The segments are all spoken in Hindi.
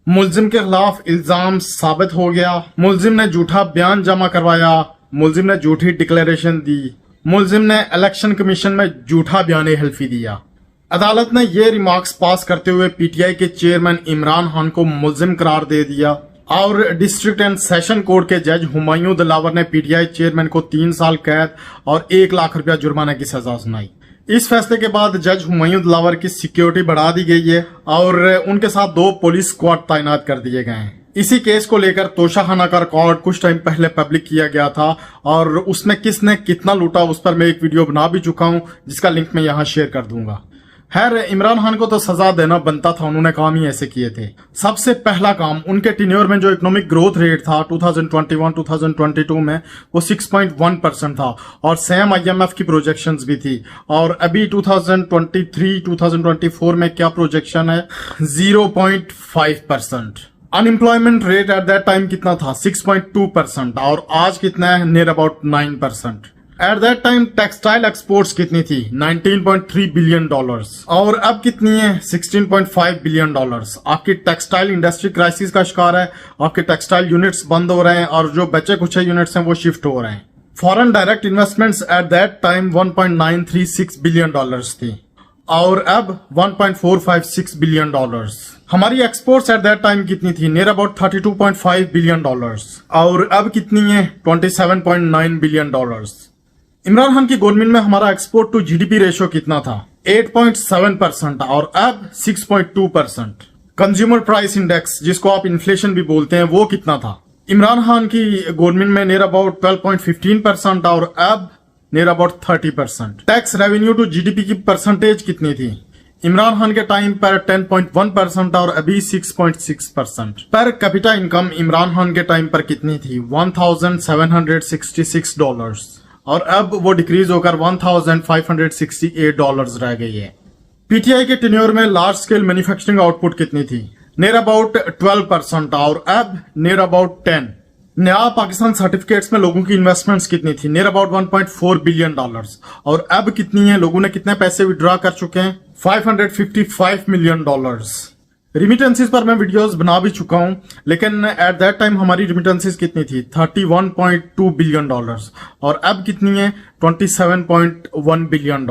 मुलजिम के खिलाफ इल्जाम साबित हो गया। मुलजिम ने झूठा बयान जमा करवाया। मुलजिम ने झूठी डिक्लेरेशन दी। मुलजिम ने इलेक्शन कमीशन में झूठा बयान हल्फी दिया। अदालत ने ये रिमार्क्स पास करते हुए पीटीआई के चेयरमैन इमरान खान को मुलजिम करार दे दिया और डिस्ट्रिक्ट एंड सेशन कोर्ट के जज हुमायूं दिलावर ने पीटीआई चेयरमैन को 3 साल कैद और 1 लाख रुपया जुर्माने की सजा सुनाई। इस फैसले के बाद जज हुमायूं दिलावर की सिक्योरिटी बढ़ा दी गई है और उनके साथ 2 पुलिस स्क्वाड तैनात कर दिए गए हैं। इसी केस को लेकर तोशाखाना का रिकॉर्ड कुछ टाइम पहले पब्लिक किया गया था और उसमें किसने कितना लूटा उस पर मैं एक वीडियो बना भी चुका हूं, जिसका लिंक मैं यहां शेयर कर दूंगा। खैर, इमरान खान को तो सजा देना बनता था, उन्होंने काम ही ऐसे किए थे। सबसे पहला काम, उनके टेन्योर में जो इकोनॉमिक ग्रोथ रेट था 2021-2022 में वो 6.1% था और सेम आईएमएफ की प्रोजेक्शंस भी थी। और अभी 2023-2024 में क्या प्रोजेक्शन है? 0.5%। Unemployment rate at that time कितना था? 6.2% और आज कितना है? Near about 9%। Eight that time textile exports कितनी थी? $19.3 बिलियन और अब कितनी है? $16.5 बिलियन। आपकी टेक्सटाइल इंडस्ट्री क्राइसिस का शिकार है। आपके टेक्सटाइल यूनिट्स बंद हो रहे हैं और जो बचे कुछ यूनिट्स हैं वो शिफ्ट हो रहे हैं। Foreign direct investments eight that time $1.936 billion थी और अब $1.456 बिलियन। हमारी एक्सपोर्ट्स एट दैट टाइम कितनी थी? नियर अबाउट $32.5 बिलियन और अब कितनी है? $27.9 बिलियन। इमरान खान की गवर्नमेंट में हमारा एक्सपोर्ट टू जीडीपी रेशियो कितना था? 8.7% और अब 6.2%। कंज्यूमर प्राइस इंडेक्स, जिसको आप इन्फ्लेशन भी बोलते हैं, वो कितना था? इमरान खान की गवर्नमेंट में नियर अबाउट 12.15% और अब near about 30%। Tax revenue to GDP की परसेंटेज कितनी थी? इमरान खान के टाइम पर 10.1% और अभी 6.6%। Per capita income Imran Khan के टाइम पर कितनी थी? $1,766 और अब वो डिक्रीज होकर $1,568 रह गई है। पीटीआई के टेन्योर में लार्ज स्केल मैन्युफैक्चरिंग आउटपुट कितनी थी? नियर अबाउट 12% और अब नियर अबाउट 10। नया पाकिस्तान सर्टिफिकेट्स में लोगों की इन्वेस्टमेंट्स कितनी थी? नियर अबाउट $1.4 बिलियन और अब कितनी है? लोगों ने कितने पैसे विड्रॉ कर चुके हैं? $555 मिलियन। रिमिटेंसेस पर मैं वीडियोस बना भी चुका हूं, लेकिन एट दैट टाइम हमारी रिमिटेंसेस कितनी थी? $31.2 बिलियन और अब कितनी है? $27.1 बिलियन।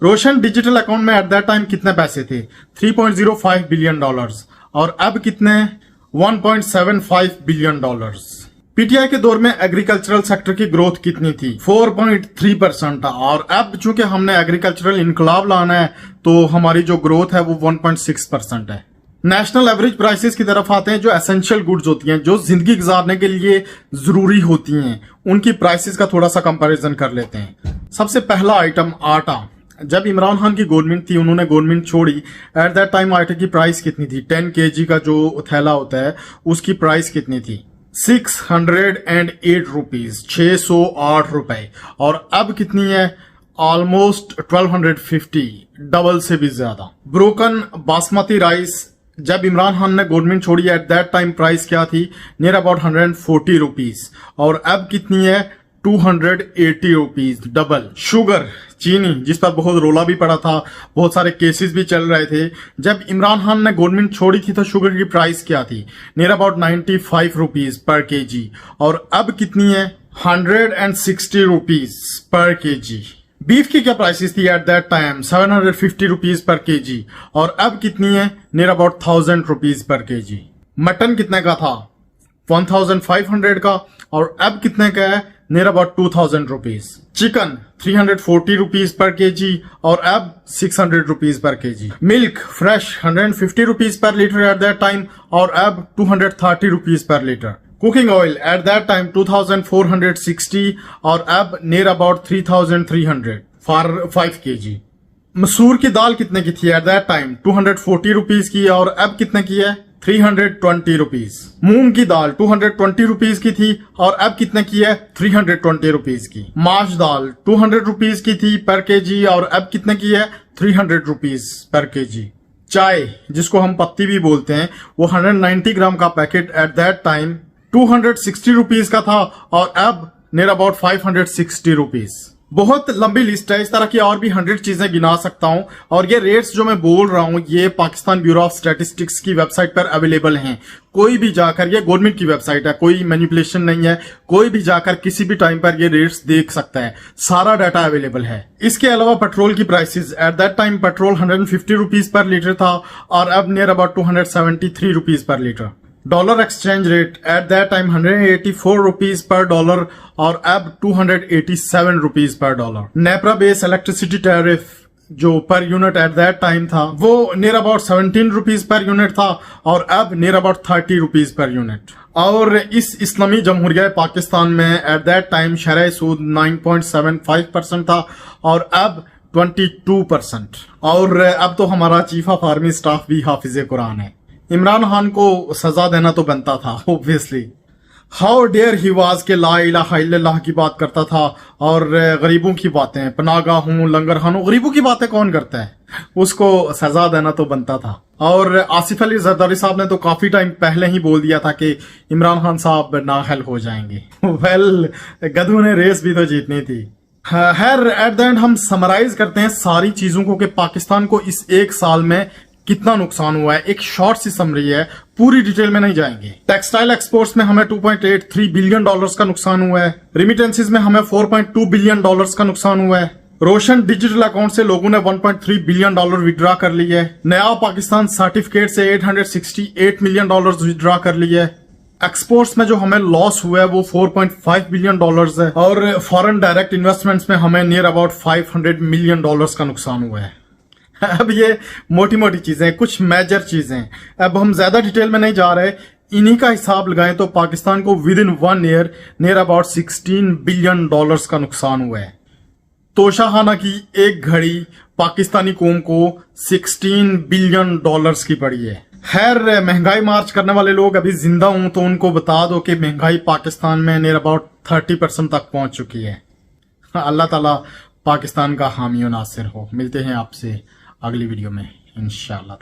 रोशन डिजिटल अकाउंट में एट दैट टाइम कितने पैसे थे? $3.05 बिलियन और अब कितने? $1.75 बिलियन। पीटीआई के दौर में एग्रीकल्चरल सेक्टर की ग्रोथ कितनी थी? 4.3% और अब चूंकि हमने एग्रीकल्चरल इनकलाब लाना है तो हमारी जो ग्रोथ है वो 1.6% है। नेशनल एवरेज प्राइसेस की तरफ आते हैं। जो एसेंशियल गुड्स होती हैं, जो जिंदगी गुजारने के लिए जरूरी होती हैं, उनकी प्राइसेस का थोड़ा सा कंपैरिजन कर लेते हैं। सबसे पहला आइटम आटा। जब इमरान खान की गवर्नमेंट थी, उन्होंने गवर्नमेंट छोड़ी, एट दैट टाइम आटे की प्राइस कितनी थी? 10 kg का जो थैला होता है उसकी प्राइस कितनी थी? 608 रुपीज, 608 रुपए और अब कितनी है? ऑलमोस्ट 1250, डबल से भी ज्यादा। ब्रोकन बासमती राइस, जब इमरान खान ने गवर्नमेंट छोड़ी एट दैट टाइम प्राइस क्या थी? नियर अबाउट 140 रुपीज और अब कितनी है? 280 रुपीज, डबल। शुगर, चीनी, जिस पर बहुत रोला भी पड़ा था, बहुत सारे केसेस भी चल रहे थे। जब इमरान खान ने गवर्नमेंट छोड़ी थी तो शुगर की प्राइस क्या थी? Near about 95 rupees per KG और अब कितनी है? 160 रुपीज पर केजी। बीफ की क्या प्राइसेस थी eight that time? 750 rupees per KG और अब कितनी है? Near about 1000 rupees per KG. Mutton कितने का था? 1500 का और अब कितने का है? Near about 2000 rupees. Chicken 340 rupees per KG और अब 600 rupees per KG. Milk fresh 150 rupees per litre at that time और अब 230 rupees per litre. Cooking oil eight that time 2460 और अब नियर अबाउट 3300 फॉर 5 kg। मसूर की दाल कितने की थी एट दैट टाइम? 240 रुपीज की और अब कितने की है? 320 रुपीज। मूंग की दाल 220 रुपीज की थी और अब कितने की है? 320 रुपीज की। माश दाल 200 रुपीज की थी पर केजी और अब कितने की है? 300 रुपीज पर केजी। चाय, जिसको हम पत्ती भी बोलते हैं, वो 190 ग्राम का packet eight that time 260 rupees का था और अब नियर अबाउट 560 रुपीज। बहुत लंबी लिस्ट है, इस तरह की और भी 100 चीजें गिना सकता हूं। और ये रेट्स जो मैं बोल रहा हूं ये पाकिस्तान ब्यूरो ऑफ स्टैटिस्टिक्स की वेबसाइट पर अवेलेबल हैं। कोई भी जाकर, ये गवर्नमेंट की वेबसाइट है, कोई मैनिपुलेशन नहीं है, कोई भी जाकर किसी भी टाइम पर ये रेट्स देख सकता है, सारा डाटा अवेलेबल है। इसके अलावा पेट्रोल की prices, at that time petrol 150 rupees per litre था और अब near about 273 rupees per litre. Dollar exchange rate at that time 184 rupees per dollar और अब 287 rupees per dollar. NEPRA base electricity tariff जो per unit at that time था वो near about 17 rupees per unit था और अब near about 30 rupees per unit. और इस इस्लामी जमहूरिया पाकिस्तान में एट दैट टाइम शरह सूद 9.75% था और अब 22%। और अब तो हमारा चीफ ऑफ आर्मी स्टाफ भी हाफिज कुरान है। इमरान खान को सजा देना तो बनता था obviously. How dare he was के ला इलाहा इल्लल्लाह की बात करता था और गरीबों की बातें, पनागाहों, लंगर खानों, गरीबों की बातें कौन करता है, उसको सजा देना तो बनता था। और आसिफ अली जरदारी साहब ने तो काफी टाइम पहले ही बोल दिया था कि इमरान खान साहब नाअहल हो जाएंगे। वेल, गधों ने रेस भी तो जीतनी थी। खैर, एट द एंड हम समराइज करते हैं सारी चीजों को कि पाकिस्तान को इस एक साल में कितना नुकसान हुआ है। एक शॉर्ट सी समरी है, पूरी डिटेल में नहीं जाएंगे। टेक्सटाइल एक्सपोर्ट्स में हमें 2.83 बिलियन डॉलर्स का नुकसान हुआ है। रिमिटेंसेस में हमें 4.2 बिलियन डॉलर्स का नुकसान हुआ है। रोशन डिजिटल अकाउंट से लोगों ने 1.3 बिलियन डॉलर विड्रॉ कर लिए है। नया पाकिस्तान सर्टिफिकेट से 868 मिलियन डॉलर विड्रॉ कर लिए है। एक्सपोर्ट्स में जो हमें लॉस हुआ है वो 4.5 बिलियन डॉलर्स है और फॉरेन डायरेक्ट इन्वेस्टमेंट्स में हमें नियर अबाउट 500 मिलियन डॉलर्स का नुकसान हुआ है। अब ये मोटी मोटी चीजें, कुछ मेजर चीजें, अब हम ज्यादा डिटेल में नहीं जा रहे। इन्हीं का हिसाब लगाएं तो पाकिस्तान को with in 1 year near about 16 billion dollars का नुकसान हुआ है। तोशाखाना की एक घड़ी पाकिस्तानी कौम को 16 बिलियन डॉलर्स की पड़ी है। खैर, महंगाई मार्च करने वाले लोग अभी जिंदा हूं तो उनको बता दो कि महंगाई पाकिस्तान में नियर अबाउट 30% तक पहुंच चुकी है। अल्लाह ताला पाकिस्तान का हामी और नासिर हो। मिलते हैं आपसे अगली वीडियो में इंशाअल्लाह।